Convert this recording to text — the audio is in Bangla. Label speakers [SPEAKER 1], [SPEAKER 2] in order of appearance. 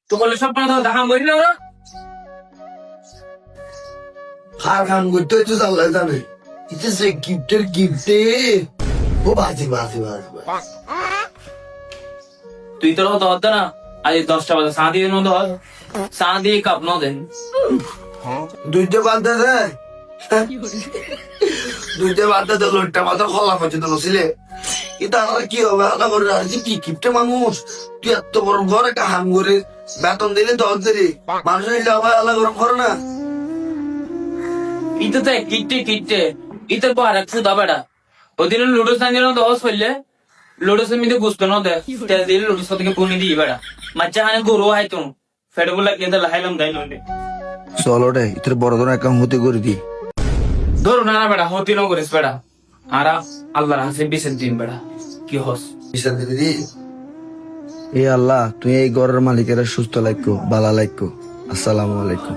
[SPEAKER 1] তো বলে সব কথা দেখাম করি না ওরা
[SPEAKER 2] হার খান করতে হচ্ছে আল্লাহ জানে এটা সে গিফটের গিফটে ও বাজি বাজি বাজি
[SPEAKER 1] তুই তোর কথা হতো না আজ 10টা বাজে চা দিয়ে ন ধর চা দিয়ে কাপ ন দেন
[SPEAKER 2] দুইটা বান্ধে দেয় দুইটা বান্ধে তো লোকটা মাথা খোলা পর্যন্ত বসিলে কিন্তু আমরা কি হবে আল্লাহ করে আর কি গিফটে মানুষ তুই এত বড় ঘর একটা হাম করে বেতন দিলে 10 দিলে মানুষ এলে আবার আল্লাহ গরম করে না
[SPEAKER 1] ইতো তো কিটে ইতো পর এক ফুদা বেড়া ওদিন লুডো সাঞ্জন দশ হইলে লুডো সমিতে গুস্ত ন দে তেল দিলে লুডো থেকে পুনি দিই বেড়া মাচ্চা হানে গরু হাই তুম ফেড বলা কে লাহাইলাম দাই লন্ডে
[SPEAKER 2] চলো রে ইতর বড় ধরনের একটা হতে করে দি
[SPEAKER 1] ধরো না বেড়া হতি ন করিস বেড়া আরা আল্লাহর হাসে বিশেষ দিন বেড়া কি হস
[SPEAKER 2] বিচার দিবি দি এ আল্লাহ তুই এই ঘরের মালিকেরা সুস্থ লাইকো বালা লাইকো আসসালামু আলাইকুম